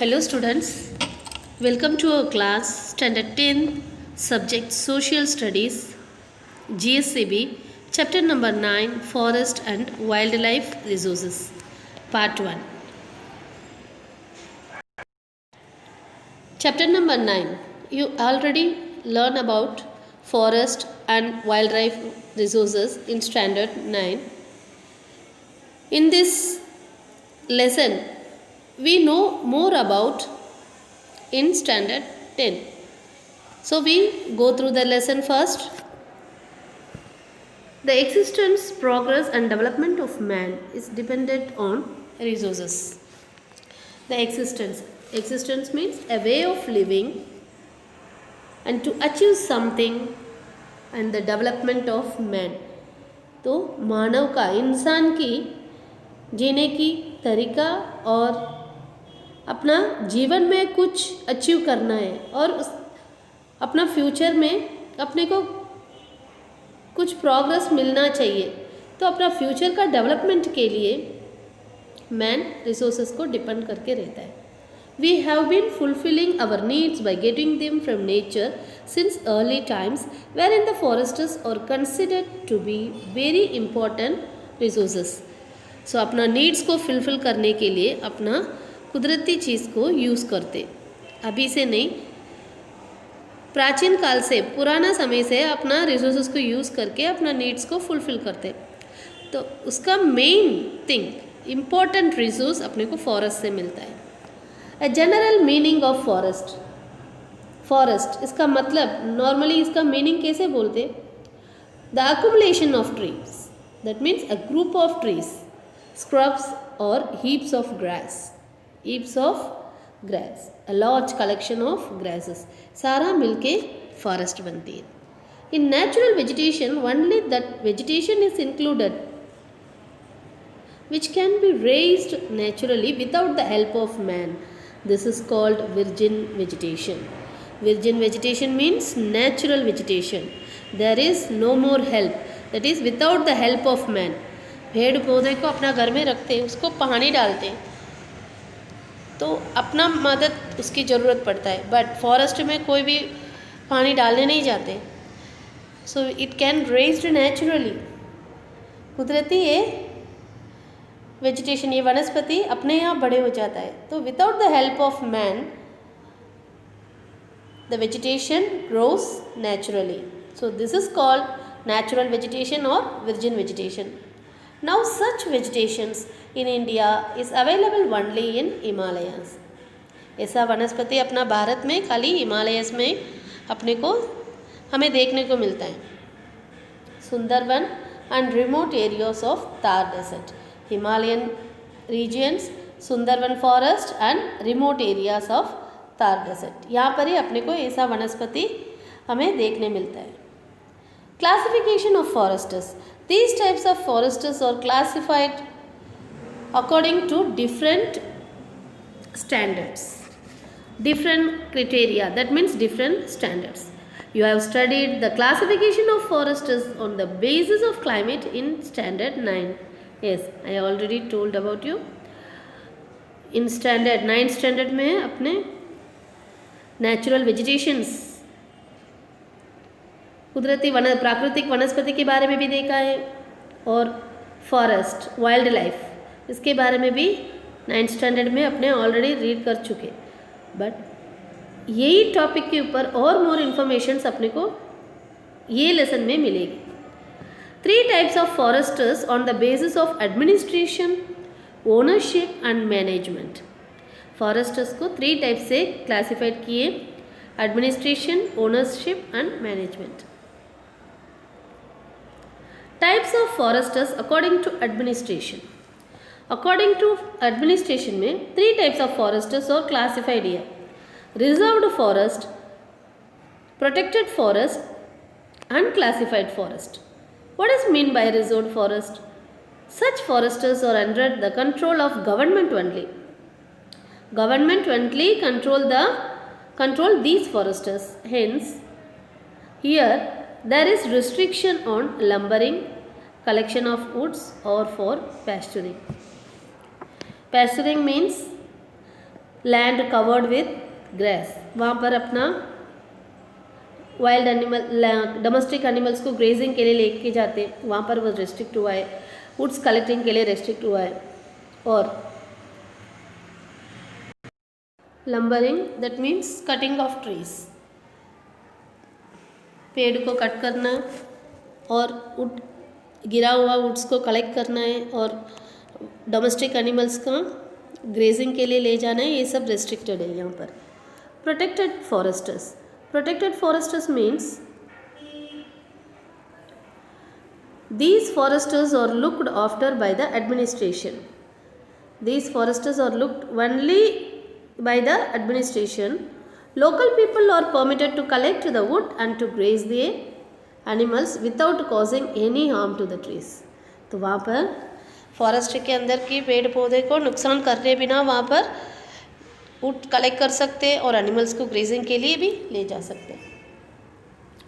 Hello students, welcome to our class Standard 10 Subject Social Studies GSCB Chapter number 9 Forest and Wildlife Resources Part 1. Chapter number 9. You already learn about forest and wildlife resources in Standard 9. In this lesson, we know more about in Standard 10. So we go through the lesson first. The existence, progress and development of man is dependent on resources. The existence means a way of living and to achieve something, and the development of man. तो मानव का, इंसान की जीने की तरीका और अपना जीवन में कुछ अचीव करना है और अपना फ्यूचर में अपने को कुछ प्रोग्रेस मिलना चाहिए, तो अपना फ्यूचर का डेवलपमेंट के लिए मैन रिसोर्सेज को डिपेंड करके रहता है. We have been fulfilling our needs by getting them from nature since early times, wherein the forests are considered to be very important resources. So अपना नीड्स को fulfil करने के लिए अपना कुदरती चीज़ को यूज़ करते, अभी से नहीं, प्राचीन काल से, पुराना समय से अपना रिसोर्सेज को यूज़ करके अपना नीड्स को फुलफिल करते. तो उसका मेन थिंग इम्पोर्टेंट रिसोर्स अपने को फॉरेस्ट से मिलता है. A general meaning of forest. Forest इसका मतलब नॉर्मली इसका मीनिंग कैसे बोलते? The accumulation of trees. That means a group of trees, scrubs or heaps of grass. Heaps of grass. A large collection of grasses. सारा मिलके forest बनती है. In natural vegetation, only that vegetation is included which can be raised naturally without the help of man. This is called virgin vegetation. Virgin vegetation means natural vegetation. There is no more help. That is without the help of man. पेड़ पौधे को अपना घर में रखते हैं, उसको पानी डालते हैं, तो अपना मदद उसकी ज़रूरत पड़ता है. बट फॉरेस्ट में कोई भी पानी डालने नहीं जाते. So it can raised naturally. कुदरती है वेजिटेशन, ये वनस्पति अपने यहाँ बड़े हो जाता है. तो without the help of man the vegetation grows naturally. So this is called natural vegetation और virgin vegetation. Now such vegetations in India is available only in Himalayas. ऐसा वनस्पति अपना भारत में खाली हिमालयस में अपने को हमें देखने को मिलता है. Sundarban and remote areas of Thar desert. Himalayan regions, Sundarban forest and remote areas of Thar desert. यहाँ पर ही अपने को ऐसा वनस्पति हमें देखने मिलता है. Classification of forests. These types of forests are classified according to different standards, different criteria. That means different standards. You have studied the classification of forests on the basis of climate in standard 9. Yes, I already told about you. In standard 9 standard में अपने natural vegetations, कुदरती प्राकृतिक वनस्पति के बारे में भी देखा है, और फॉरेस्ट वाइल्ड लाइफ इसके बारे में भी 9 स्टैंडर्ड में अपने ऑलरेडी रीड कर चुके. बट यही टॉपिक के ऊपर और मोर इन्फॉर्मेशंस अपने को ये लेसन में मिलेगी. 3 types of forests on the basis of administration, ownership and management. Forests को 3 types से classified किए: administration, ownership and management. Types of forests according to administration. According to administration में 3 types of forests are classified here: reserved forest, protected forest, unclassified forest. What is mean by reserved forest? Such forests are under the control of government only. Government only control these forests. Hence, here there is restriction on lumbering, collection of woods or for pasturing. Pasturing means land covered with grass, वहाँ पर अपना wild animal domestic animals को grazing के लिए लेके जाते हैं, वहाँ पर वो रेस्ट्रिक्ट हुआ है। वुड्स कलेक्टिंग के लिए रेस्ट्रिक्ट हुआ है। और lumbering that means cutting of trees, पेड़ को कट करना और वुड गिरा हुआ वुड्स को कलेक्ट करना है और डोमेस्टिक एनिमल्स का ग्रेजिंग के लिए ले जाना है, ये सब रेस्ट्रिक्टेड है यहाँ पर। Protected Forester's, protected Forester's means these foresters are looked after by the administration. These foresters are looked only by the administration. Local people are permitted to collect the wood and to graze the animals without causing any harm to the trees. तो वहाँ पर forest के अंदर की पेड़ पौधे को नुकसान करने बिना वहाँ पर वुड कलेक्ट कर सकते और एनिमल्स को ग्रेजिंग के लिए भी ले जा सकते।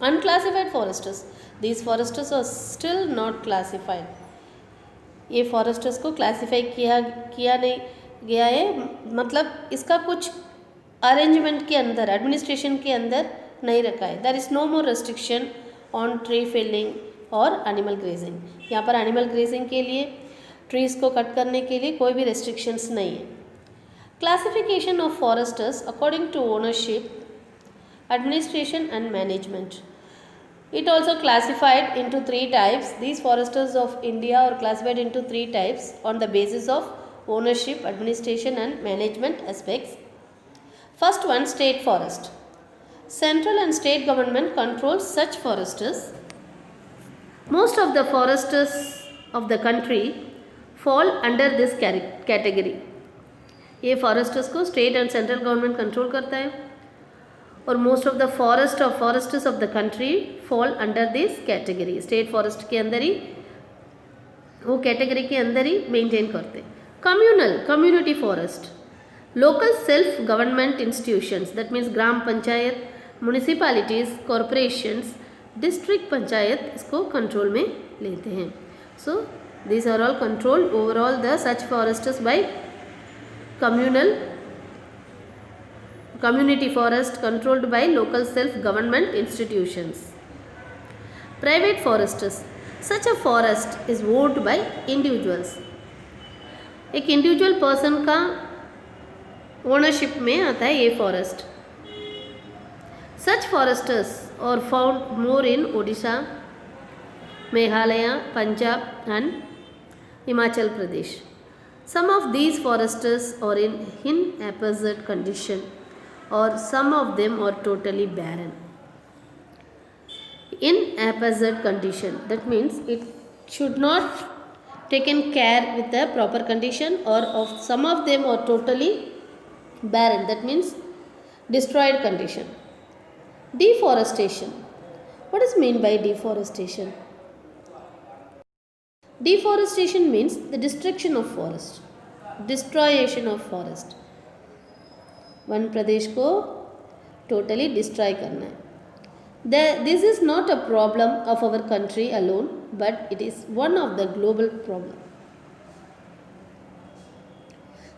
Unclassified Forester's, these foresters are still not classified. ये फॉरेस्टर्स को क्लासीफाई किया नहीं गया है, मतलब इसका कुछ अरेंजमेंट के अंदर, एडमिनिस्ट्रेशन के अंदर नहीं रखा है। There is no more restriction on tree felling और एनिमल ग्रेजिंग। यहाँ पर एनिमल ग्रेजिंग के लिए, ट्रीज़ को कट करने के लिए कोई भी रेस्ट्रिक्शंस नहीं है। Classification of foresters according to ownership, administration and management. It also classified into 3 types. These foresters of India are classified into 3 types on the basis of ownership, administration and management aspects. First one, state forest. Central and state government controls such foresters. Most of the foresters of the country fall under this category. ये foresters को state and central government control करता है और most of the foresters of the country fall under this category. State forest के अंदर ही, वो category के अंदर ही मेंटेन करते। Communal, community forest, local self government institutions, that means gram panchayat, municipalities, corporations, district panchayat इसको कंट्रोल में लेते हैं। So these are all control overall the such foresters by community forest controlled by local self-government institutions. Private foresters, such a forest is owned by individuals. एक individual person का ownership में आता है ये forest. Such foresters are found more in Odisha, Meghalaya, Punjab and Himachal Pradesh. Some of these foresters are in haphazard condition or some of them are totally barren. In haphazard condition, that means it should not taken care with the proper condition, or of some of them are totally barren, that means destroyed condition. Deforestation. What is meant by deforestation? Deforestation means the destruction of forest, destroyation of forest. वन प्रदेश को totally destroy करना है। This is not a problem of our country alone, but it is one of the global problem.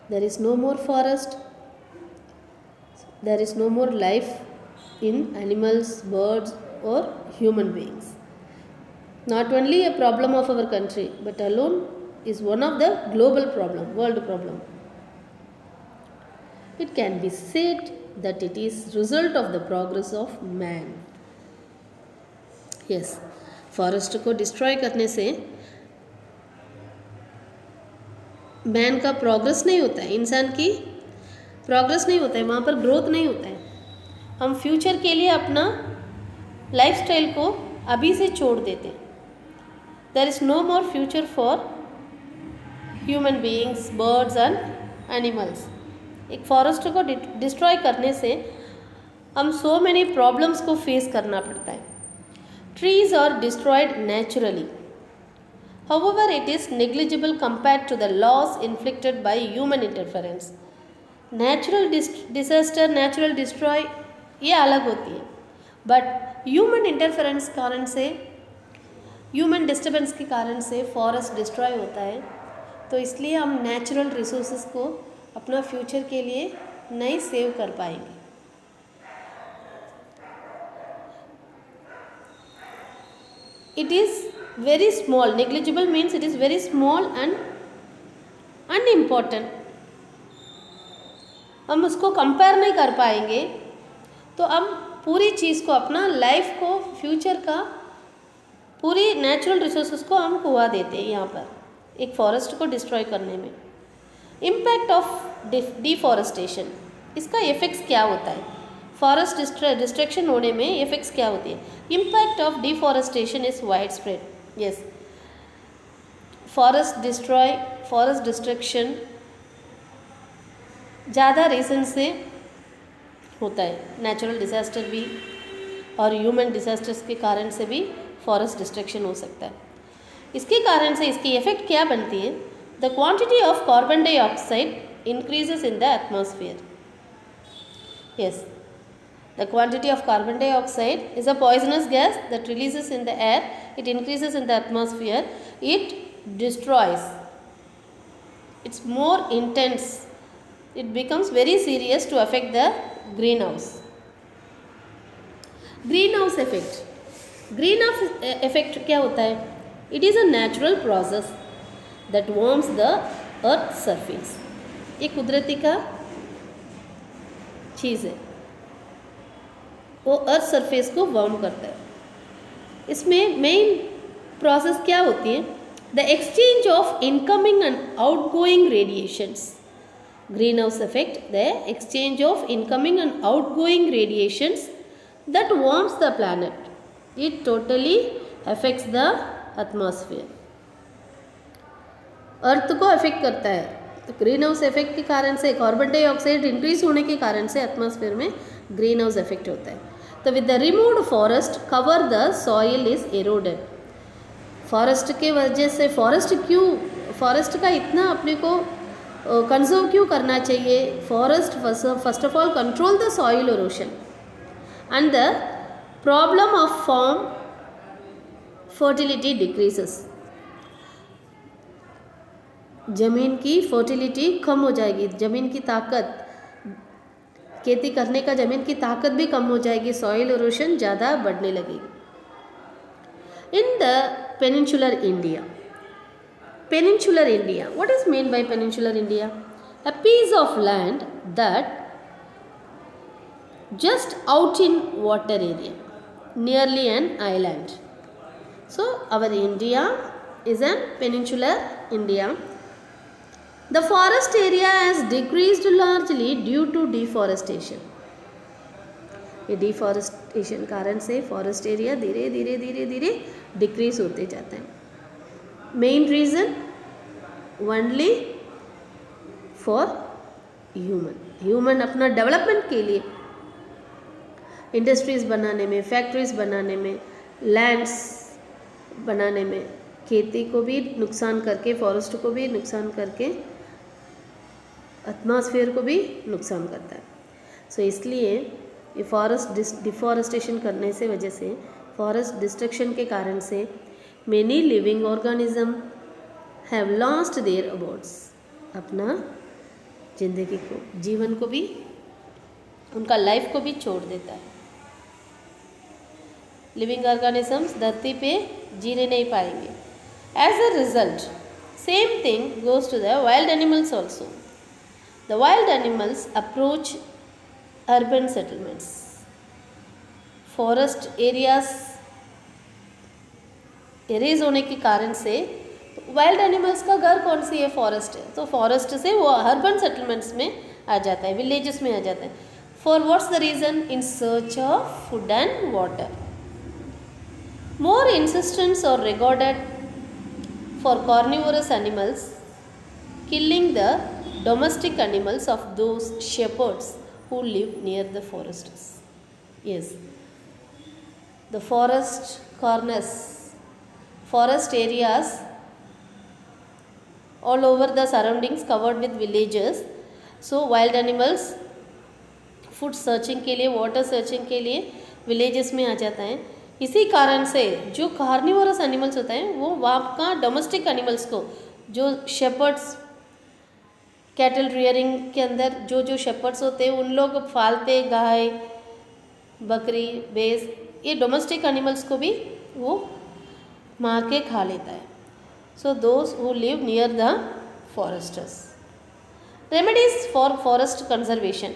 There is no more forest, there is no more life in animals, birds और human beings. Not only a problem of our country, but alone is one of the global problem, world problem. It can be said that it is result of the progress of man. Yes, forest को destroy करने से man का progress नहीं होता है, इंसान की progress नहीं होता है, वहाँ पर ग्रोथ नहीं होता है। हम फ्यूचर के लिए अपना लाइफस्टाइल को अभी से छोड़ देते हैं। There is no more future for human beings, birds and animals. एक फॉरेस्ट को डिस्ट्रॉय करने से हम सो मैनी प्रॉब्लम्स को फेस करना पड़ता है। Trees are destroyed naturally, however it is negligible compared to the loss inflicted by human interference. Natural disaster, natural destroy ये अलग होती है, बट ह्यूमन इंटरफेरेंस कारण से, ह्यूमन डिस्टर्बेंस के कारण से फॉरेस्ट डिस्ट्रॉय होता है। तो इसलिए हम नेचुरल रिसोर्सेज को अपना फ्यूचर के लिए नहीं सेव कर पाएंगे। It is very small, negligible means it is very small and unimportant, हम उसको कंपेयर नहीं कर पाएंगे। तो हम पूरी चीज़ को, अपना लाइफ को, फ्यूचर का पूरी नेचुरल रिसोर्सेज को हम खुआ देते हैं यहाँ पर एक फॉरेस्ट को डिस्ट्रॉय करने में। इम्पैक्ट ऑफ डिफॉरेस्टेशन, इसका इफेक्ट्स क्या होता है, फॉरेस्ट डिस्ट्रक्शन होने में इफेक्ट्स क्या होती है। Impact of deforestation is wide spread. Yes, forest destruction ज़्यादा रीज़न से होता है, नेचुरल डिज़ास्टर भी और ह्यूमन डिज़ास्टर्स के कारण से भी फॉरेस्ट डिस्ट्रक्शन हो सकता है। इसके कारण से इसकी इफेक्ट क्या बनती है, the quantity of carbon dioxide increases in the atmosphere. Yes, the quantity of carbon dioxide is a poisonous gas that releases in the air, it increases in the atmosphere, it destroys, it's more intense, it becomes very serious to affect the greenhouse effect. Greenhouse effect क्या होता है, it is a natural process that warms the earth surface. ये कुदरती का चीज़ है, वो earth surface को warm करता है। इसमें मेन प्रोसेस क्या होती है, the exchange of incoming and outgoing radiations. Greenhouse effect, the exchange of incoming and outgoing radiations that warms the planet. It totally affects the atmosphere. अर्थ को अफेक्ट करता है। तो ग्रीन हाउस इफेक्ट के कारण से, कार्बन डाइऑक्साइड इंक्रीज होने के कारण से एटमॉस्फेयर में ग्रीन हाउस इफेक्ट होता है। तो with the removed forest cover the soil is eroded. Forest के वजह से, फॉरेस्ट का इतना अपने को कंजर्व क्यों करना चाहिए, forest first of all control the soil erosion and the problem of farm fertility decreases. ज़मीन की फर्टिलिटी कम हो जाएगी, ज़मीन की ताकत, खेती करने का ज़मीन की ताकत भी कम हो जाएगी, सॉइल इरोशन ज़्यादा बढ़ने लगेगी। In the peninsular India, Peninsular India. What is meant by Peninsular India? A piece of land that just out in water area, nearly an island. So our India is an peninsular India. The forest area has decreased largely due to deforestation. ये deforestation कारण से forest area धीरे धीरे decrease होते जाता है। Main reason only for human अपना development के लिए, इंडस्ट्रीज़ बनाने में, फैक्ट्रीज़ बनाने में, लैंड्स बनाने में, खेती को भी नुकसान करके, फॉरेस्ट को भी नुकसान करके, एटमॉस्फेयर को भी नुकसान करता है। सो इसलिए ये फॉरेस्ट डिफॉरेस्टेशन करने से वजह से, फॉरेस्ट डिस्ट्रक्शन के कारण से many living organism have lost their abodes, अपना जिंदगी को, जीवन को भी, उनका लाइफ को भी छोड़ देता है। लिविंग ऑर्गेनिजम्स धरती पे जीने नहीं पाएंगे। As a result same thing goes to the wild animals also. The wild animals approach urban settlements. Forest areas erase होने के कारण से वाइल्ड एनिमल्स का घर कौन सी है, फॉरेस्ट है, तो फॉरेस्ट से वो अर्बन सेटलमेंट्स में आ जाता है, विलेजेस में आ जाता है। For what's the reason, in search of food and water. More insistence और recorded for carnivorous animals killing the domestic animals of those shepherds who live near the forests. Yes, the forest areas all over the surroundings covered with villages. So wild animals food searching के लिए, water searching के लिए villages में आ जाता है। इसी कारण से जो कार्निवोरस एनिमल्स होता है वो वहाँ का डोमेस्टिक एनिमल्स को, जो शेपर्ड्स कैटल रियरिंग के अंदर जो जो शेपर्ड्स होते हैं उन लोग पालते गाय बकरी भैंस, ये डोमेस्टिक एनिमल्स को भी वो मार के खा लेता है. So those who live near the Forester's. Remedies for forest conservation.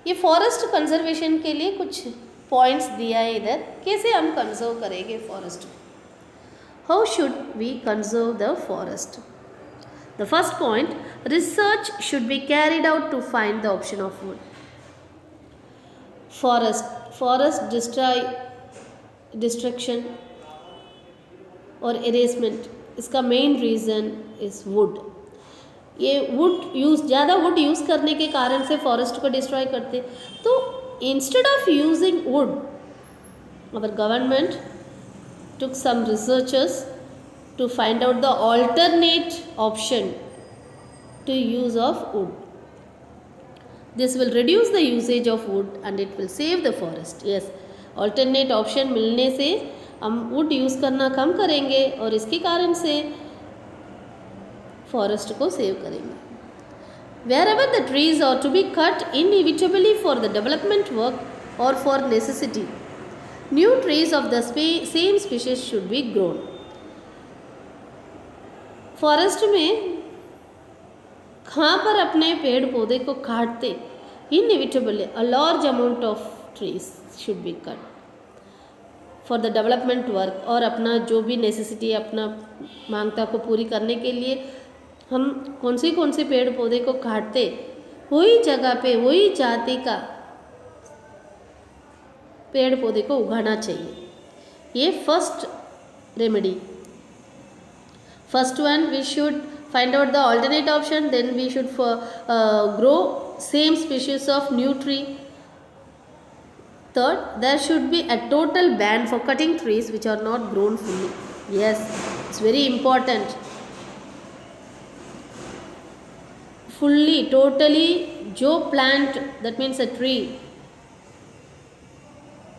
ये फॉरेस्ट कंजर्वेशन के लिए कुछ पॉइंट्स दिया है इधर, कैसे हम कंजर्व करेंगे forest. How should we conserve the forest. The first point, research should be carried out to find the option of wood. Forest destruction और इरेसमेंट, इसका मेन रीज़न इज़ वुड. ये वुड यूज़, ज़्यादा wood use करने के कारण से forest को destroy करते. तो instead of using wood, our government took some researchers to find out the alternate option to use of wood. This will reduce the usage of wood and it will save the forest. Yes, alternate option मिलने से हम wood use करना कम करेंगे और इसके कारण से forest को सेव करेंगे. Wherever the trees are to be cut inevitably for the development work or for necessity, new trees of the same species should be grown. Forest में कहाँ पर अपने पेड़ पौधे को काटते, inevitably a large amount of trees should be cut for the development work, और अपना जो भी नेसेसिटी अपना मांगता को पूरी करने के लिए हम कौन से पेड़ पौधे को काटते, वही जगह पे वही जाति का पेड़ पौधे को उगाना चाहिए. ये first remedy. First one, we should find out the alternate option, then we should grow same species of new tree. Third, there should be a total ban for cutting trees which are not grown fully. Yes, it's very important. Fully totally जो plant, that means a tree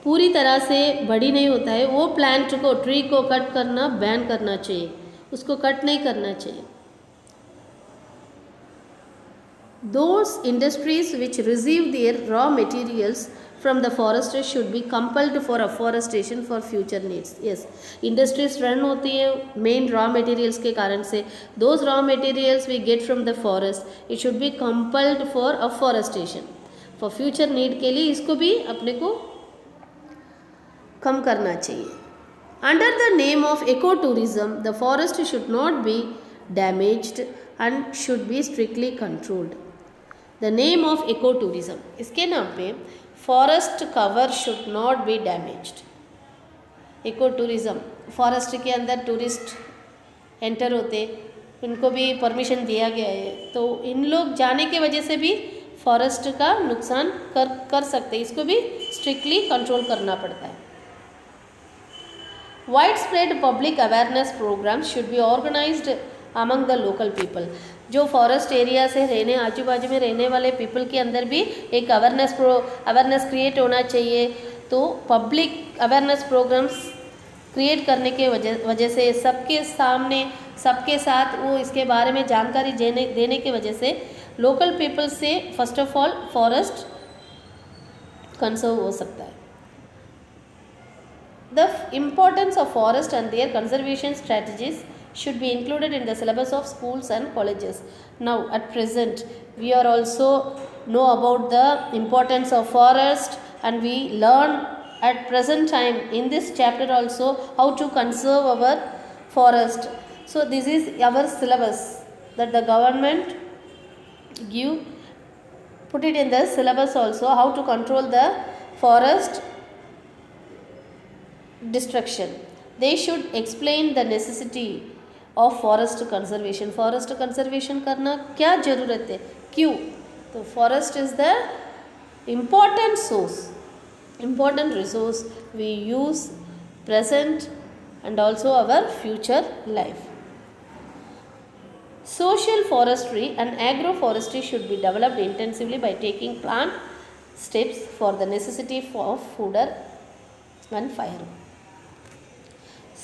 पूरी तरह से बड़ी नहीं होता है, वो plant को, ट्री को कट करना बैन करना चाहिए, उसको कट नहीं करना चाहिए. Those industries which receive their raw materials from the forest should be compelled for afforestation for future needs. Yes, industries run होती है main raw materials के कारण से. Those raw materials we get from the forest, it should be compelled for afforestation. For future need के लिए इसको भी अपने को कम करना चाहिए. Under the name of ecotourism, the forest should not be damaged and should be strictly controlled. The name of ecotourism, इसके नाम पे forest cover should not be damaged. Ecotourism, forest के अंदर टूरिस्ट एंटर होते, इनको भी परमिशन दिया गया है, तो इन लोग जाने की वजह से भी फॉरेस्ट का नुकसान कर सकते, इसको भी स्ट्रिक्टली कंट्रोल करना पड़ता है. Wide spread public awareness programme should be organised among the local people. जो फॉरेस्ट एरिया से रहने, आजू बाजू में रहने वाले पीपल के अंदर भी एक अवेयरनेस क्रिएट होना चाहिए. तो पब्लिक अवेयरनेस प्रोग्राम्स क्रिएट करने के वजह से सबके सामने, सबके साथ वो इसके बारे में जानकारी देने की वजह से लोकल पीपल से first of all forest conserve हो सकता है. The importance of forest and their conservation strategies should be included in the syllabus of schools and colleges. Now at present we are also know about the importance of forest, and we learn at present time in this chapter also how to conserve our forest. So this is our syllabus that the government put it in the syllabus also, how to control the forest destruction. They should explain the necessity of forest conservation. Forest conservation करना क्या ज़रूरत है, क्यों? तो forest is the important source, important resource we use present and also our future life. Social forestry and agroforestry should be developed intensively by taking plant steps for the necessity of food and fire.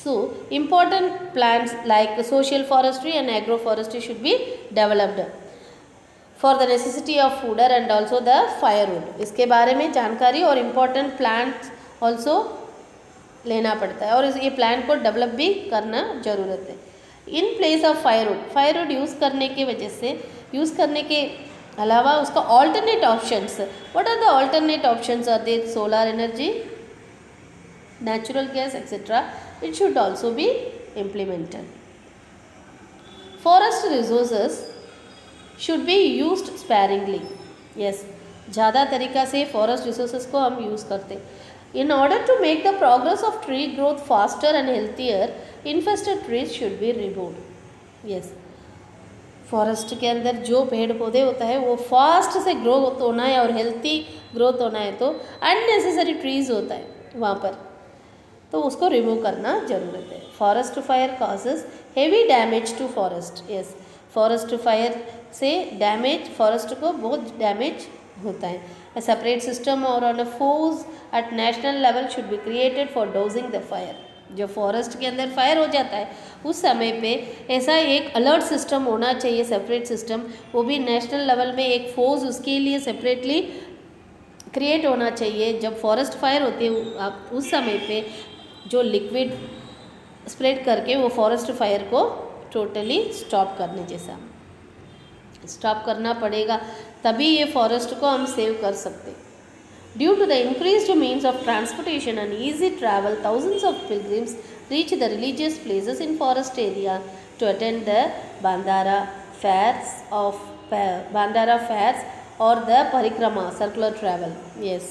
So important plants like social forestry and agroforestry should be developed for the necessity of fodder and also the firewood. इसके बारे में जानकारी और important plants also लेना पड़ता है और ये प्लांट को डेवलप भी करना ज़रूरत है. In place of firewood use करने की वजह से यूज़ करने के अलावा उसका alternate options, what are the alternate options are they? Solar energy, natural gas etcetera. It should also be implemented. Forest resources should be used sparingly. Yes, ज़्यादा तरीक़ा से फॉरेस्ट रिसोर्सेस को हम यूज़ करते हैं. In order to make the progress of tree growth faster and healthier, infested trees should be removed. Yes, forest के अंदर जो पेड़ पौधे होता है वो फास्ट से ग्रो होना है और हेल्थी ग्रोथ होना है, तो अननेसेसरी ट्रीज़ होता है वहाँ पर, तो उसको रिमूव करना ज़रूरत है. Forest fire causes heavy damage to forest. Yes, forest fire से डैमेज, फॉरेस्ट को बहुत डैमेज होता है. A separate system or on a force at national level should be created for dosing the fire. जो forest के अंदर fire हो जाता है उस समय पे ऐसा एक अलर्ट सिस्टम होना चाहिए, सेपरेट सिस्टम, वो भी नेशनल लेवल में एक फोर्स उसके लिए सेपरेटली क्रिएट होना चाहिए. जब फॉरेस्ट फायर होती है आप उस समय पे जो लिक्विड स्प्रेड करके वो फॉरेस्ट फायर को टोटली स्टॉप करने जैसा स्टॉप करना पड़ेगा, तभी ये फॉरेस्ट को हम सेव कर सकते. Due to the increased means of transportation and easy travel, thousands of pilgrims reach the religious places in forest area to attend the Bhandara fairs और the parikrama circular travel. Yes,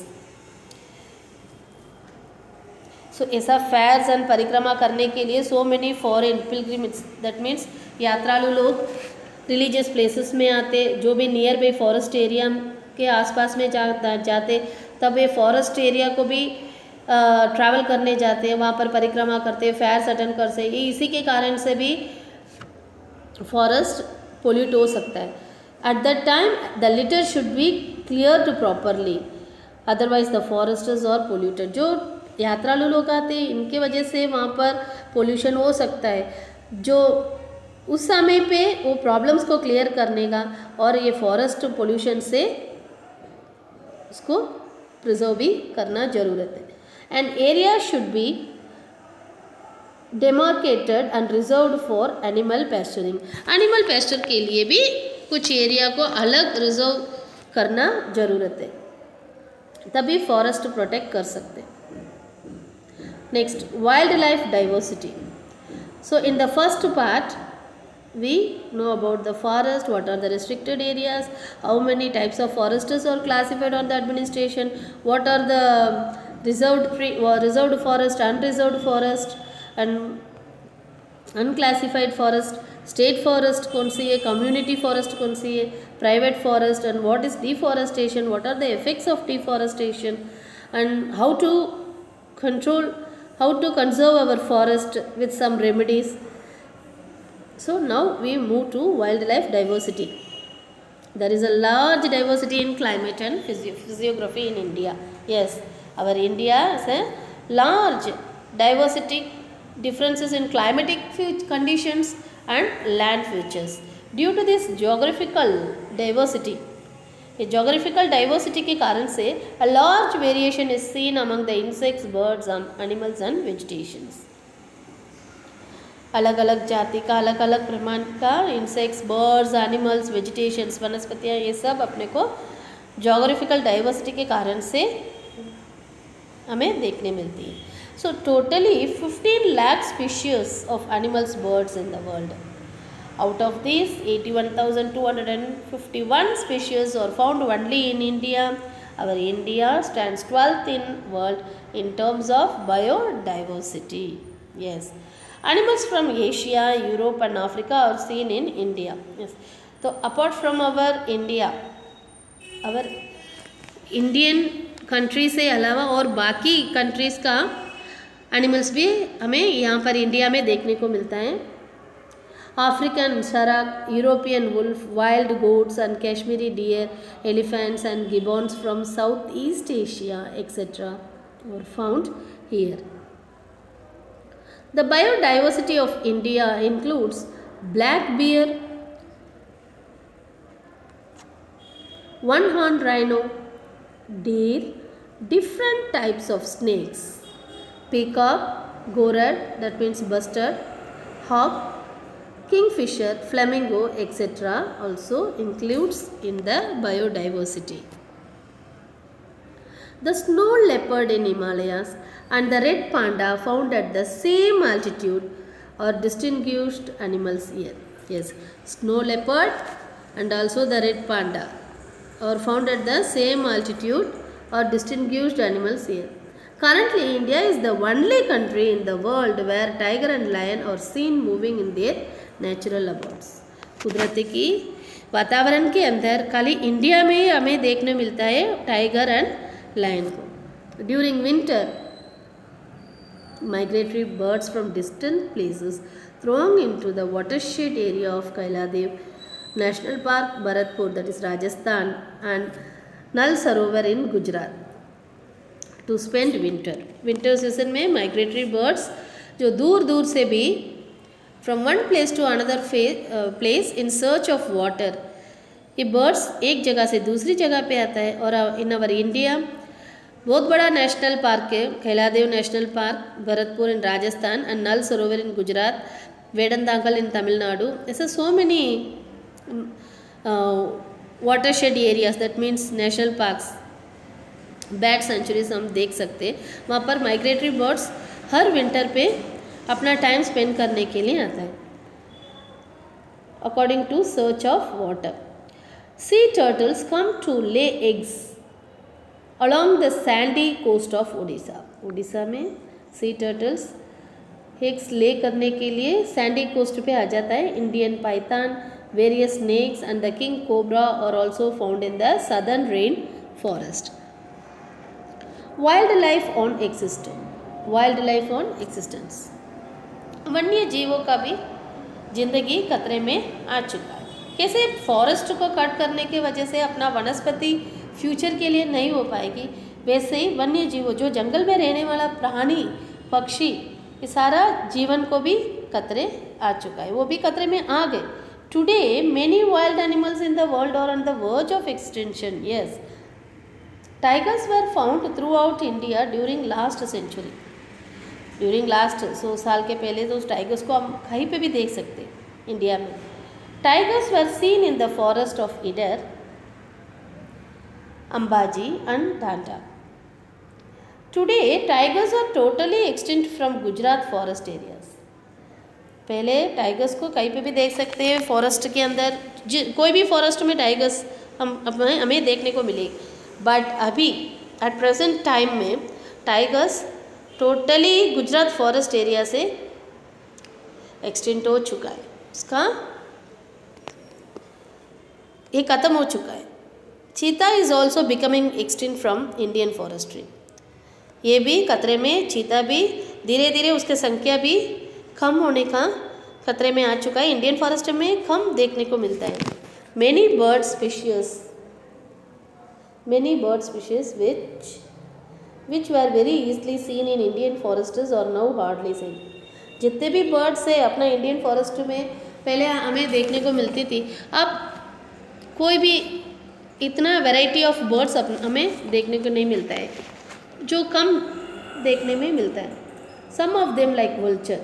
so ऐसा fairs and परिक्रमा करने के लिए so many foreign pilgrims, that means यात्रालु लोग religious places में आते, जो भी नियर बाई फॉरेस्ट एरिया के आसपास में जाते, तब ये फॉरेस्ट एरिया को भी ट्रैवल करने जाते हैं, वहाँ पर परिक्रमा करते, फेयर्स अटेंड करते. ये इसी के कारण से भी फॉरेस्ट पोल्यूट हो सकता है. At that time the litter should be cleared properly, otherwise the foresters are polluted. जो यात्रालु लोग आते हैं इनके वजह से वहाँ पर पोल्यूशन हो सकता है, जो उस समय पे वो प्रॉब्लम्स को क्लियर करने का और ये फॉरेस्ट पोल्यूशन से उसको प्रिजर्व भी करना ज़रूरत है. And area should be demarcated and reserved for animal pasturing. Animal pasture के लिए भी कुछ एरिया को अलग रिजर्व करना ज़रूरत है, तभी फॉरेस्ट प्रोटेक्ट कर सकते. Next, wild life diversity. So in the first part we know about the forest, what are the restricted areas, how many types of foresters are classified on the administration, what are the reserved forest, unreserved forest and unclassified forest, state forest कौन सी है, community forest कौन सी है, private forest, and what is deforestation, what are the effects of deforestation, and how to conserve our forest with some remedies. So now we move to wildlife diversity. There is a large diversity in climate and physiography in India. Yes, our India has a large diversity, differences in climatic conditions and land features. Due to this geographical diversity, geographical diversity के कारण से a large variation is seen among the insects, birds, animals and vegetations. अलग अलग जाति का, अलग अलग प्रमाण का इंसेक्ट्स, बर्ड्स, एनिमल्स, वेजिटेशंस, वनस्पतियाँ, ये सब अपने को जोग्राफिकल डाइवर्सिटी के कारण से हमें देखने मिलती है. So totally 15 lakh species of animals, birds in the world. Out of this 81,251 species are found only in India. Our India stands 12th in world in terms of biodiversity. Yes. Animals from Asia, Europe and Africa are seen in India. Yes. So apart from our India, our Indian country से अलावा और बाकी countries का animals भी हमें यहाँ पर India में देखने को मिलता है. African sarak, European wolf, wild goats and Kashmiri deer, elephants and gibbons from Southeast Asia, etc. were found here. The biodiversity of India includes black bear, one-horned rhino, deer, different types of snakes, peacock, gorad, that means bustard, hawk, kingfisher, flamingo, etc. also includes in the biodiversity. The snow leopard in Himalayas and the red panda found at the same altitude are distinguished animals here. Yes, snow leopard and also the red panda are found at the same altitude or distinguished animals here. Currently, India is the only country in the world where tiger and lion are seen moving in their natural abodes. कुदरती की वातावरण के अंदर खाली India में ही हमें देखने मिलता है टाइगर एंड लायन को. During winter migratory birds from distant places throng into the watershed area of Kailadev National Park, Bharatpur, that is Rajasthan, and Nal Sarovar in Gujarat to spend winter. Winter season में migratory birds जो दूर दूर से भी from one place to another place in search of water, ये birds एक जगह से दूसरी जगह पे आता है. और in our India बहुत बड़ा नेशनल पार्क है Keoladeo national park, Bharatpur in Rajasthan and Nal Sarovar in Gujarat, Vedanthangal in Tamil Nadu. ऐसे so many watershed areas, that means national parks, bird sanctuaries हम देख सकते हैं. वहाँ पर माइग्रेटरी बर्ड्स हर विंटर पे अपना टाइम स्पेंड करने के लिए आता है. According to search of water, sea turtles come to lay eggs along the sandy coast of Odisha. Orissa में सी टर्टल्स एग्स ले करने के लिए सैंडी कोस्ट पे आ जाता है. Indian python, various snakes and the king cobra are also found in the southern rain forest. Wildlife on existence, वन्य जीवों का भी जिंदगी खतरे में आ चुका है. कैसे फॉरेस्ट को कट करने की वजह से अपना वनस्पति फ्यूचर के लिए नहीं हो पाएगी, वैसे ही वन्य जीवों जो जंगल में रहने वाला प्राणी, पक्षी, ये सारा जीवन को भी खतरे आ चुका है, वो भी खतरे में आ गए. Today many wild animals in the world are on the verge of extension. Yes, tigers were found throughout India during last century. During last 100 साल के पहले तो उस टाइगर्स को हम कहीं पे भी देख सकते हैं इंडिया में. Tigers were seen in the forest of Idar, Ambaji and Danda. Today, tigers are totally extinct from Gujarat forest areas. पहले टाइगर्स को कहीं पे भी देख सकते हैं फॉरेस्ट के अंदर, कोई भी फॉरेस्ट में टाइगर्स हमें देखने को मिलेगी. बट अभी एट प्रेजेंट टाइम में tigers totally Gujarat forest area से एक्सटिंक्ट हो चुका है. इसका ये ख़त्म हो चुका है. चीता is also becoming extinct from Indian forestry. ये भी खतरे में, चीता भी धीरे धीरे उसकी संख्या भी कम होने का खतरे में आ चुका है. इंडियन फॉरेस्ट में कम देखने को मिलता है. Many bird species which were very easily seen in Indian forests और नाउ हार्डली सीन. जितने भी बर्ड्स है अपना इंडियन फॉरेस्ट में पहले हमें देखने को मिलती थी, अब कोई भी इतना वैरायटी ऑफ बर्ड्स हमें देखने को नहीं मिलता है, जो कम देखने में मिलता है. Some of them like vulture,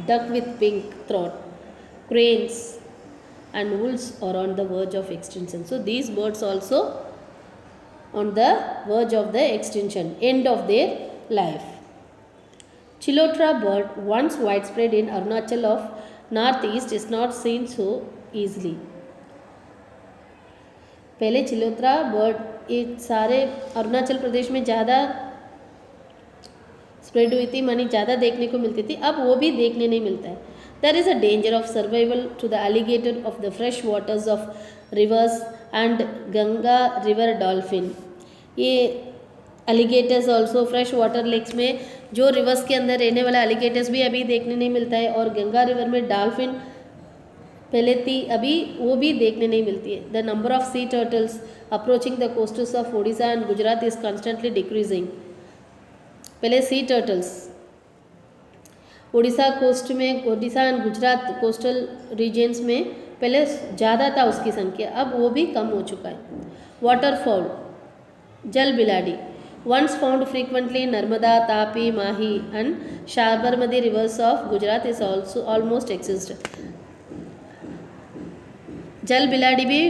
duck with pink throat, cranes and owls are on the verge of extinction. So these birds also on the verge of the extinction, end of their life. चिलोट्रा bird, once widespread in Arunachal of northeast, is not seen so easily. पहले चिलोत्रा bird ये सारे अरुणाचल प्रदेश में ज़्यादा spread हुई थी, मानी ज़्यादा देखने को मिलती थी, अब वो भी देखने नहीं मिलता है. There is a danger of survival to the alligator of the fresh waters of rivers and Ganga river dolphin. ये alligators also fresh water lakes में जो रिवर्स के अंदर रहने वाला एलिगेटर्स भी अभी देखने नहीं मिलता है, और गंगा रिवर में डॉल्फिन पहले थी, अभी वो भी देखने नहीं मिलती है. The number of sea turtles approaching the coastals of Odisha and Gujarat is constantly decreasing. पहले सी टर्टल्स उड़ीसा कोस्ट में, Orissa and Gujarat coastal regions में पहले ज़्यादा था उसकी संख्या, अब वो भी कम हो चुका है। वाटरफॉल, जल बिलाड़ी, once found frequently in Narmada, Tapi, Mahi and Sabarmati rivers of Gujarat is also almost exist. जल बिलाड़ी भी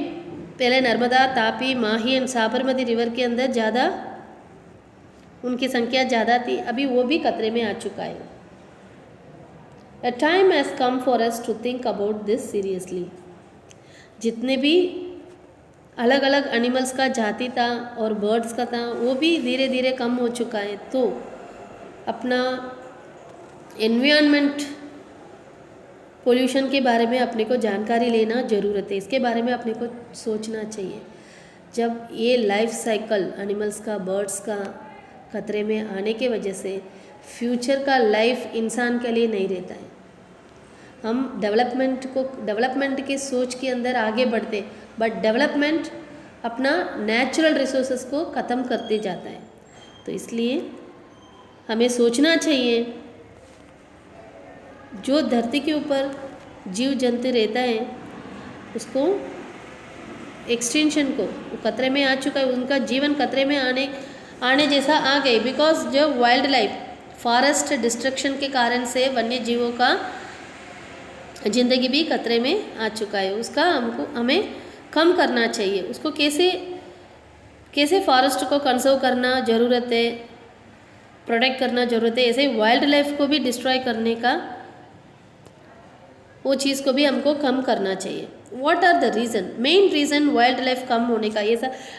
पहले नर्मदा, तापी, माही एंड साबरमती रिवर के अंदर ज़्यादा उनकी संख्या ज़्यादा थी, अभी वो भी खतरे में आ चुका है। A time has come for us to think about this seriously. जितने भी अलग अलग एनिमल्स का जाति था और बर्ड्स का था, वो भी धीरे धीरे कम हो चुका है। तो अपना एनवायरनमेंट पोल्यूशन के बारे में अपने को जानकारी लेना ज़रूरत है, इसके बारे में अपने को सोचना चाहिए। जब ये लाइफ साइकिल एनिमल्स का, बर्ड्स का खतरे में आने के वजह से फ्यूचर का लाइफ इंसान के लिए नहीं रहता है। हम डेवलपमेंट की सोच के अंदर आगे बढ़ते, बट डेवलपमेंट अपना नेचुरल रिसोर्सेज को ख़त्म करते जाता है। तो इसलिए हमें सोचना चाहिए, जो धरती के ऊपर जीव जंतु रहता है उसको एक्सटेंशन को, वो खतरे में आ चुका है, उनका जीवन खतरे में आने जैसा आ गए। बिकॉज जो वाइल्ड लाइफ फॉरेस्ट डिस्ट्रक्शन के कारण से वन्य जीवों का ज़िंदगी भी खतरे में आ चुका है, उसका हमें कम करना चाहिए। उसको कैसे फॉरेस्ट को कंजर्व करना ज़रूरत है, प्रोटेक्ट करना ज़रूरत है, ऐसे वाइल्ड लाइफ को भी डिस्ट्रॉय करने का, वो चीज़ को भी हमको कम करना चाहिए। What are the reason, main reason wild life कम होने का, ये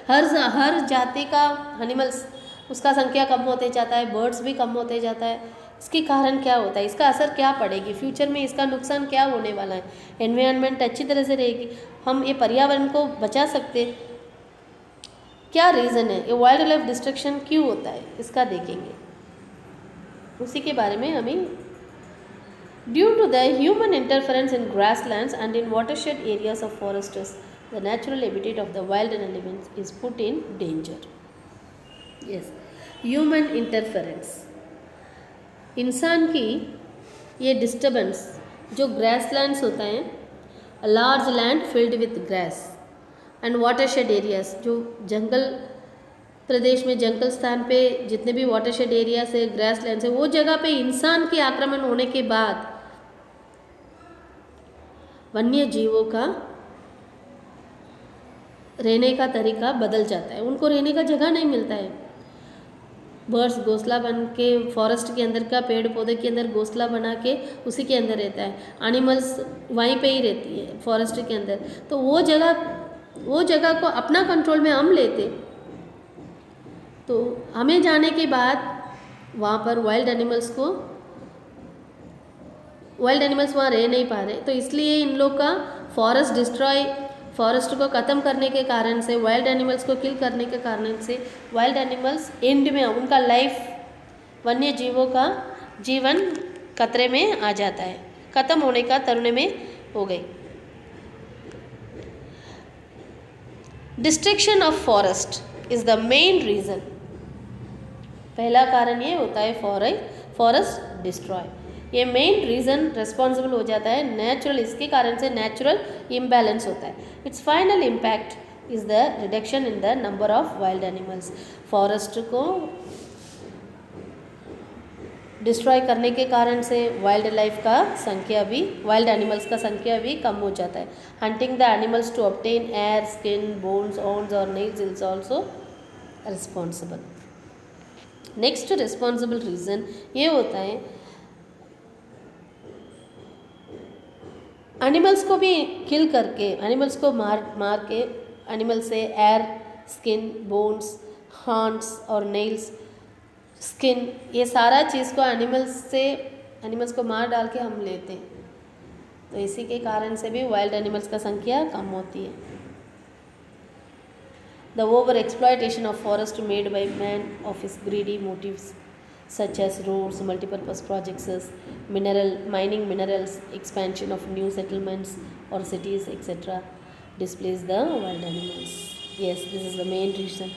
हर जाति का एनिमल्स उसका संख्या कम होते जाता है, बर्ड्स भी कम होते जाता है। इसके कारण क्या होता है, इसका असर क्या पड़ेगी, फ्यूचर में इसका नुकसान क्या होने वाला है, एनवायरनमेंट अच्छी तरह से रहेगी, हम ये पर्यावरण को बचा सकते, क्या रीज़न है, ये वाइल्ड लाइफ डिस्ट्रक्शन क्यों होता है, इसका देखेंगे। उसी के बारे में हमें Due to the human interference in grasslands and in watershed areas of forests, the natural habitat of the wild animals is put in danger. Yes, human interference. इंसान की ये डिस्टर्बेंस, जो ग्रासलैंड्स होता है, large land filled with grass and watershed areas, जो जंगल प्रदेश में जंगल स्थान पे जितने भी वाटरशेड एरियाज है, ग्रास लैंड है, वो जगह पे इंसान के आक्रमण होने के बाद वन्य जीवों का रहने का तरीका बदल जाता है, उनको रहने का जगह नहीं मिलता है। बर्ड्स घोंसला बन के फॉरेस्ट के अंदर का, पेड़ पौधे के अंदर घोंसला बना के उसी के अंदर रहता है, एनिमल्स वहीं पे ही रहती है फॉरेस्ट के अंदर। तो वो जगह को अपना कंट्रोल में हम लेते, तो हमें जाने के बाद वहाँ पर वाइल्ड एनिमल्स वहाँ रह नहीं पा रहे। तो इसलिए इन लोग का फॉरेस्ट को ख़त्म करने के कारण से, वाइल्ड एनिमल्स को किल करने के कारण से, वाइल्ड एनिमल्स एंड में उनका लाइफ, वन्य जीवों का जीवन खतरे में आ जाता है, ख़त्म होने का तरुण में हो गई। Destruction of forest is the main reason. पहला कारण ये होता है फॉरेस्ट डिस्ट्रॉय, ये मेन रीज़न रिस्पॉन्सिबल हो जाता है नेचुरल, इसके कारण से नेचुरल इम्बैलेंस होता है। It's final impact is the reduction in the number of wild animals. Forest को डिस्ट्रॉय करने के कारण से वाइल्ड एनिमल्स का संख्या भी कम हो जाता है। Hunting the animals to obtain hair, skin, bones, horns और nails is also responsible. Next responsible reason ये होता है, एनिमल्स को भी किल करके, एनिमल्स को मार के एनिमल से एयर, स्किन, बोन्स, हॉर्न्स और नेल्स, स्किन, ये सारा चीज़ को एनिमल्स को मार डाल के हम लेते हैं। तो इसी के कारण से भी वाइल्ड एनिमल्स का संख्या कम होती है। The over exploitation of forest made by man of his greedy motives such as roads, multipurpose projects, mining minerals, expansion of new settlements or cities, etc. displace the wild animals. Yes, this is the main reason.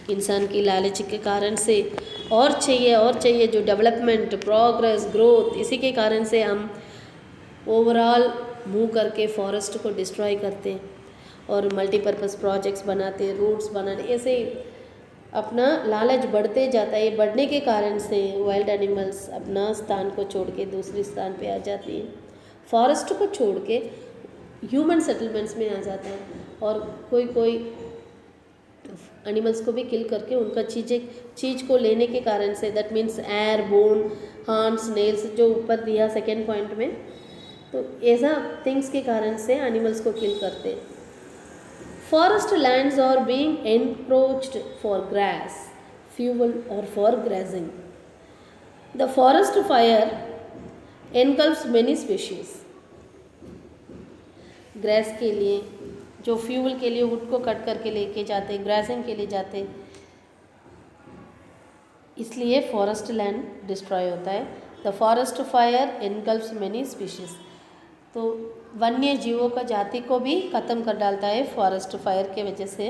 इंसान की लालच के कारण से और चाहिए जो development, progress, growth, इसी के कारण से हम ओवरऑल मूव करके फॉरेस्ट को डिस्ट्रॉय करते हैं और मल्टीपर्पज़ प्रोजेक्ट्स बनाते हैं, रोड्स बनाने, ऐसे ही अपना लालच बढ़ते जाता है। ये बढ़ने के कारण से वाइल्ड एनिमल्स अपना स्थान को छोड़ के दूसरे स्थान पे आ जाती हैं, फॉरेस्ट को छोड़ के ह्यूमन सेटलमेंट्स में आ जाता है और कोई एनिमल्स को भी किल करके उनका चीज़ को लेने के कारण से, that means air, bone, horns, nails, जो ऊपर दिया सेकेंड पॉइंट में, तो ऐसा थिंग्स के कारण से एनिमल्स को किल करते हैं। Forest lands are being encroached for grass, fuel or for grazing. The forest fire engulfs many species. Grace के लिए, जो फ्यूल के लिए वुड को कट करके लेके जाते, ग्रासिंग के लिए जाते, इसलिए फॉरेस्ट लैंड डिस्ट्रॉय होता है। The forest fire engulfs many species, तो वन्य जीवों का जाति को भी ख़त्म कर डालता है फॉरेस्ट फायर के वजह से।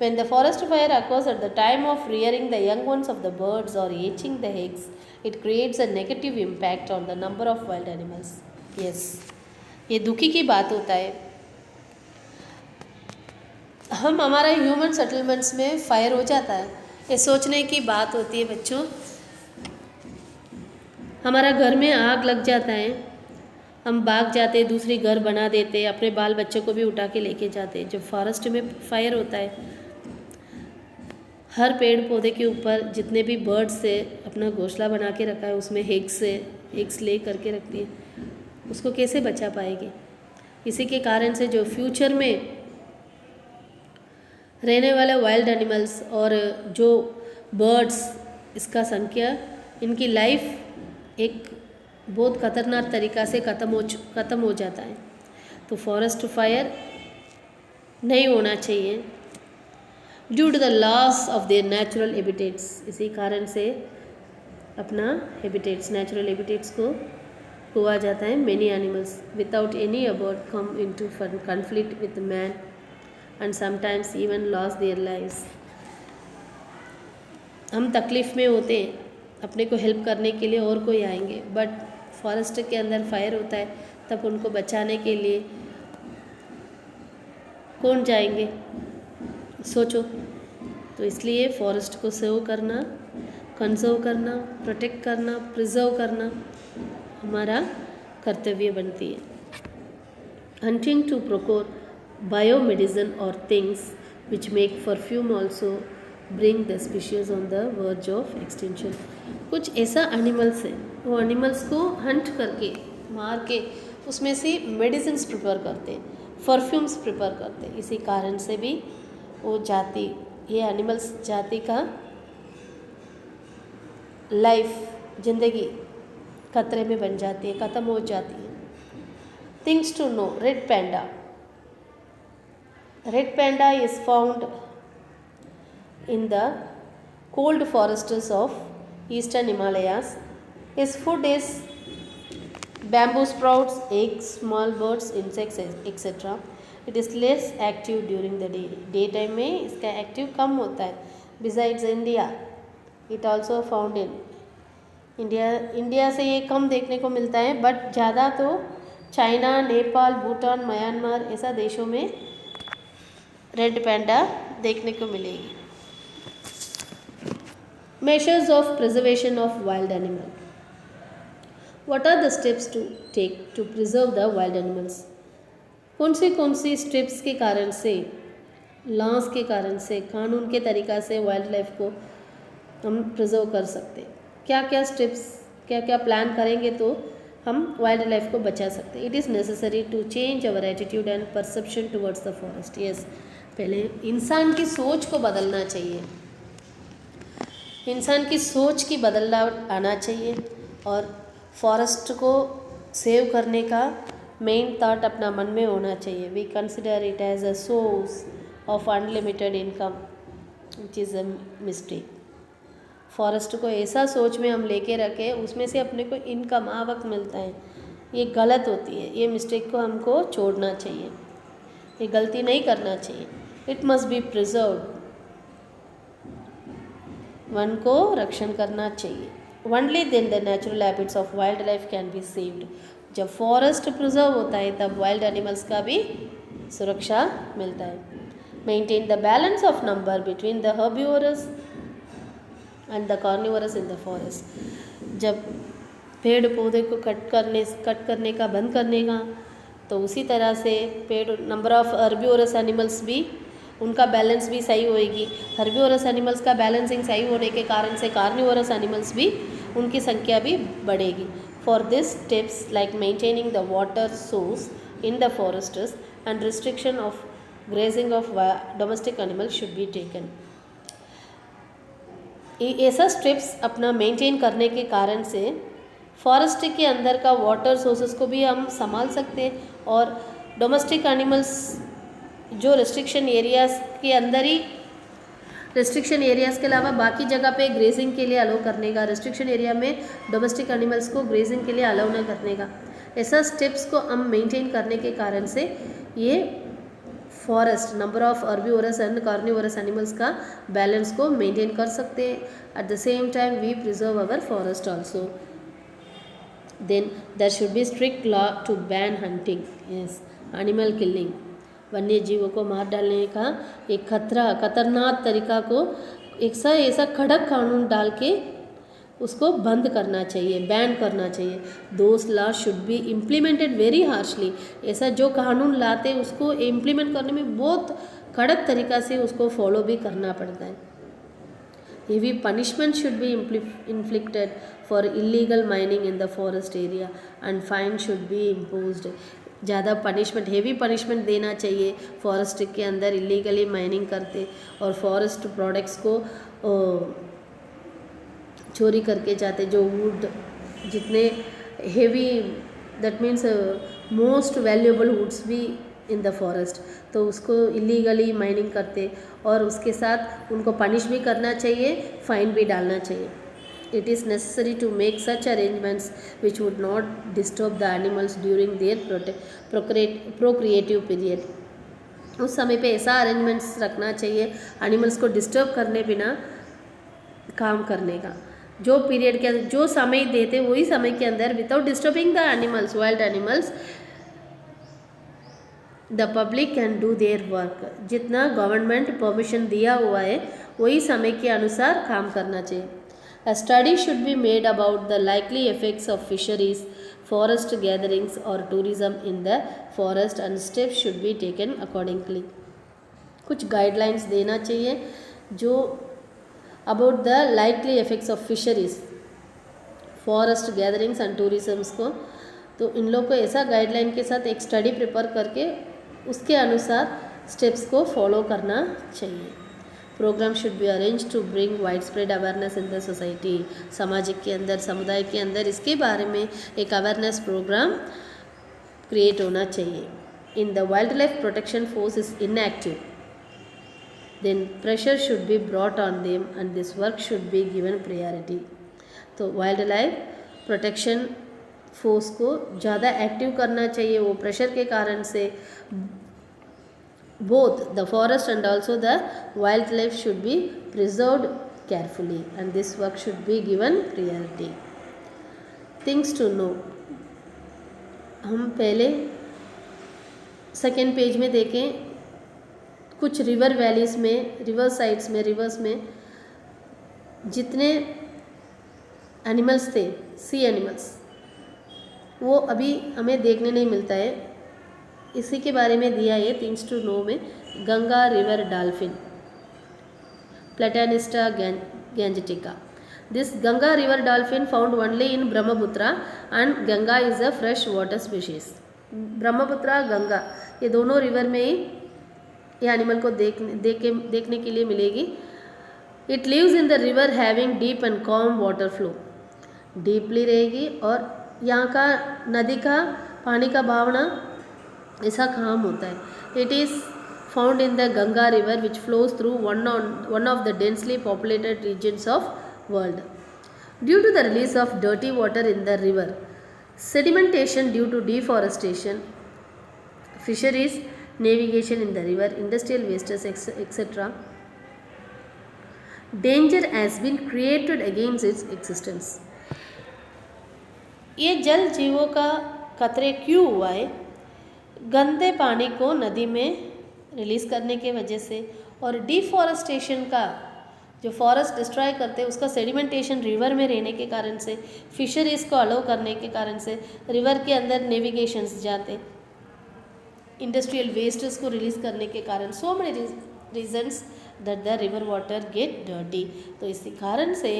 When the forest fire occurs at the time of rearing the young ones of the birds or hatching the eggs, it creates a negative impact on the number of wild animals. Yes, ये दुखी की बात होता है। हमारा human settlements में fire हो जाता है, ये सोचने की बात होती है बच्चों। हमारा घर में आग लग जाता है, हम भाग जाते, दूसरी घर बना देते, अपने बाल बच्चों को भी उठा के लेके जाते। जब फॉरेस्ट में फायर होता है, हर पेड़ पौधे के ऊपर जितने भी बर्ड्स से अपना घोंसला बना के रखा है, उसमें एग्स ले करके रखती है, उसको कैसे बचा पाएगी? इसी के कारण से जो फ्यूचर में रहने वाले वाइल्ड एनिमल्स और जो बर्ड्स, इसका संख्या, इनकी लाइफ एक बहुत ख़तरनाक तरीक़ा से ख़त्म हो जाता है। तो फॉरेस्ट फायर नहीं होना चाहिए due to the loss of their natural habitats. इसी कारण से अपना हैबिटेट्स, नेचुरल हैबिटेट्स को खोआ जाता है। Many animals without any about come into conflict with man and sometimes even loss their lives. हम तकलीफ़ में होते हैं, अपने को हेल्प करने के लिए और कोई आएंगे, बट फॉरेस्ट के अंदर फायर होता है, तब उनको बचाने के लिए कौन जाएंगे? सोचो। तो इसलिए फॉरेस्ट को सेव करना, कंजर्व करना, प्रोटेक्ट करना, प्रिजर्व करना हमारा कर्तव्य बनती है। हंटिंग टू प्रोक्योर बायोमेडिसिन और things which make perfume also bring the species on the verge of extension. कुछ ऐसा एनिमल्स है, वो एनिमल्स को हंट करके, मार के उसमें से मेडिसिन्स प्रिपेयर करते हैं, परफ्यूम्स प्रिपेयर करते हैं। इसी कारण से भी वो जाति, ये एनिमल्स जाति का लाइफ, जिंदगी खतरे में बन जाती है, ख़त्म हो जाती है। Things to know, red panda. Red panda is found in the cold forests of eastern Himalayas. His food is bamboo sprouts, eggs, small birds, insects, etc. It is less active during the day. Daytime में इसका active कम होता है. Besides India, it also found in India से ये कम देखने को मिलता है, बट ज़्यादा तो चाइना, नेपाल, भूटान, म्यांमार ऐसा देशों में रेड पैंडा देखने को मिलेगी। Measures of preservation of wild animal. What are the steps to take to preserve the wild animals? कौन सी स्टेप्स के कारण से, लॉस के कारण से, कानून के तरीक़ा से वाइल्ड लाइफ को हम प्रिजर्व कर सकते हैं? क्या क्या स्टेप्स, क्या क्या प्लान करेंगे तो हम वाइल्ड लाइफ को बचा सकते हैं? It is necessary to change our attitude and perception towards the forest. Yes, पहले इंसान की सोच को बदलना चाहिए, इंसान की सोच की बदलाव आना चाहिए और फॉरेस्ट को सेव करने का मेन थॉट अपना मन में होना चाहिए। We consider it as a source of unlimited income, which is a mistake. Forest को ऐसा सोच में हम लेके रखें, उसमें से अपने को इनकम, आवक मिलता है, ये गलत होती है। ये मिस्टेक को हमको छोड़ना चाहिए, ये गलती नहीं करना चाहिए। It must be preserved. वन को रक्षण करना चाहिए। Only then the natural habits of wildlife can be saved. जब फॉरेस्ट प्रिजर्व होता है तब वाइल्ड एनिमल्स का भी सुरक्षा मिलता है। Maintain the balance of number between the herbivores and the carnivorous in the forest. जब पेड़ पौधे को कट करने का बंद करने का, तो उसी तरह से पेड़ नंबर ऑफ हर्बिवोरस एनिमल्स भी उनका बैलेंस भी सही होएगी। हर्बिवोरस एनिमल्स का बैलेंसिंग सही होने के कारण से कार्निवोरस एनिमल्स भी उनकी संख्या भी बढ़ेगी। For this tips like maintaining the water source in the forests and restriction of grazing of domestic animals should be taken. ऐसा स्ट्रिप्स अपना मेंटेन करने के कारण से फॉरेस्ट के अंदर का वाटर सोर्सेस को भी हम संभाल सकते हैं, और डोमेस्टिक एनिमल्स जो रिस्ट्रिक्शन एरियाज़ के अंदर ही, रिस्ट्रिक्शन एरियाज़ के अलावा बाकी जगह पे ग्रेजिंग के लिए अलाउ करने का, रिस्ट्रिक्शन एरिया में डोमेस्टिक एनिमल्स को ग्रेजिंग के लिए अलाउ न करने का, ऐसा स्टेप्स को हम मेंटेन करने के कारण से ये forest number of herbivorous and carnivorous animals का बैलेंस को मेंटेन कर सकते हैं। At the same time we preserve our forest also. Then there should be strict law to ban hunting, yes, animal killing. वन्य जीवों को मार डालने का एक खतरनाक तरीका को ऐसा कड़क कानून डाल के उसको बंद करना चाहिए, बैन करना चाहिए। Those law should be implemented very harshly. ऐसा जो कानून लाते उसको इम्प्लीमेंट करने में बहुत कड़क तरीका से उसको फॉलो भी करना पड़ता है। Heavy punishment should be inflicted for illegal mining in the forest area and fine should be imposed. ज़्यादा पनिशमेंट, हेवी पनिशमेंट देना चाहिए फॉरेस्ट के अंदर इलीगली माइनिंग करते और फॉरेस्ट प्रोडक्ट्स को चोरी करके जाते, जो वुड जितने heavy, that means most valuable woods भी इन द फॉरेस्ट, तो उसको इलीगली माइनिंग करते और उसके साथ उनको पनिश भी करना चाहिए, फाइन भी डालना चाहिए। It is necessary to make such arrangements which would not disturb the animals during their procreative period. उस समय पे ऐसा अरेंजमेंट्स रखना चाहिए एनिमल्स को डिस्टर्ब करने बिना काम करने का। जो पीरियड के अंदर जो समय देते वही समय के अंदर without disturbing the animals, wild animals, the public can do their work. जितना गवर्नमेंट परमिशन दिया हुआ है वही समय के अनुसार काम करना चाहिए। A study should be made about the likely effects of fisheries, forest gatherings or tourism in the forest and steps should be taken accordingly. कुछ guidelines देना चाहिए जो about the likely effects of fisheries, forest gatherings and tourism को, तो इन लोग को ऐसा guideline के साथ एक स्टडी प्रिपेयर करके उसके अनुसार स्टेप्स को फॉलो करना चाहिए। Programme should be arrange to bring wide spread awareness in the society. सामाजिक के अंदर, समुदाय के अंदर इसके बारे में एक अवेयरनेस प्रोग्राम क्रिएट होना चाहिए। In the wildlife protection force is inactive, then pressure should be brought on them and this work should be given priority. तो वाइल्ड लाइफ प्रोटेक्शन फोर्स को ज़्यादा एक्टिव करना चाहिए। वो प्रेशर के कारण से both the forest and also the wildlife should be preserved carefully and this work should be given priority. Things to know, हम पहले सेकेंड पेज में देखें, कुछ रिवर वैलीज़ में, रिवर साइड्स में, रिवर्स में जितने एनिमल्स थे, सी एनिमल्स, वो अभी हमें देखने नहीं मिलता है। इसी के बारे में दिया है थिंग्स टू नो में। Ganga river dolphin, Platanista gangetica. This Ganga river dolphin found only in Brahmaputra and Ganga is a fresh water species. Brahmaputra, Ganga, ये दोनों रिवर में ही ये एनिमल को देखने के लिए मिलेगी। It lives in the river having deep and calm water flow, deeply रहेगी और यहाँ का नदी का पानी का बहावना ऐसा काम होता है। It is found in the Ganga river which flows through one of the densely populated regions of world. Due to the release of dirty water in the river, sedimentation due to deforestation, fisheries, navigation in the river, industrial wastage etcetera, danger has been created against its existence. ये जल जीवों का खतरे क्यों हुआ है? गंदे पानी को नदी में रिलीज़ करने के वजह से, और डिफॉरेस्टेशन का, जो फॉरेस्ट डिस्ट्रॉय करते हैं उसका सेडिमेंटेशन रिवर में रहने के कारण से, फिशरीज़ को अलाउ करने के कारण से रिवर के अंदर नेविगेशंस जाते, इंडस्ट्रियल वेस्टेस को रिलीज़ करने के कारण, so many reasons that the river water get dirty. तो इसी कारण से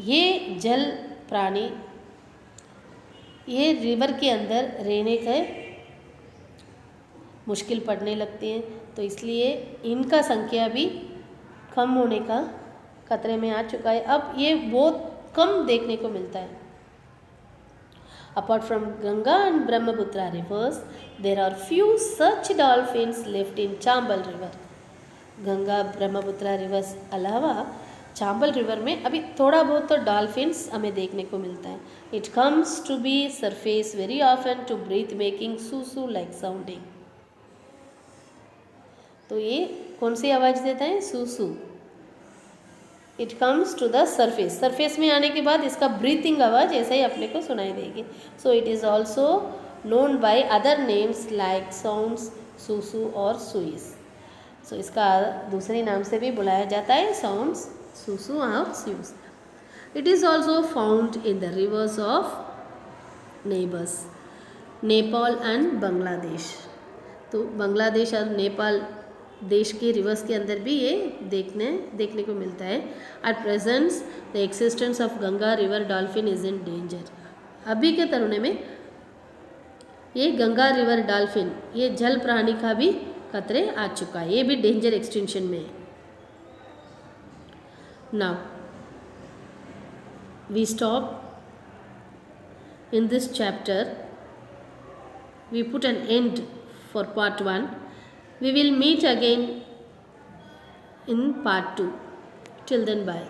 ये जल प्राणी ये रिवर के अंदर रहने के मुश्किल पड़ने लगती हैं, तो इसलिए इनका संख्या भी कम होने का खतरे में आ चुका है। अब ये बहुत कम देखने को मिलता है। Apart from Ganga and Brahmaputra rivers, there are few such dolphins lived in Chambal river. Ganga Brahmaputra rivers अलावा चांबल रिवर में अभी थोड़ा बहुत तो डॉल्फिन्स हमें देखने को मिलता है। It comes to be surface very often to breathe making soo like sounding. तो ये कौन सी आवाज़ देता है? सू। It comes to the surface, surface में आने के बाद इसका ब्रीथिंग आवाज़ ऐसे ही अपने को सुनाई देगी। So it is also known by other names like sounds, सू और सुइस। सो इसका दूसरे नाम से भी बुलाया जाता है, साउंड्स, सू और सुइस। It is also found in the rivers of neighbours Nepal and Bangladesh. तो बांग्लादेश और नेपाल देश के रिवर्स के अंदर भी ये देखने को मिलता है। At presents the existence of Ganga river dolphin is in danger. अभी के तरुण में ये गंगा रिवर डॉल्फिन, ये जल प्राणी का भी खतरे आ चुका है, ये भी डेंजर एक्सटेंशन में है। Now we stop in this chapter, we put an end for part 1. We will meet again in part 2. Till then, bye.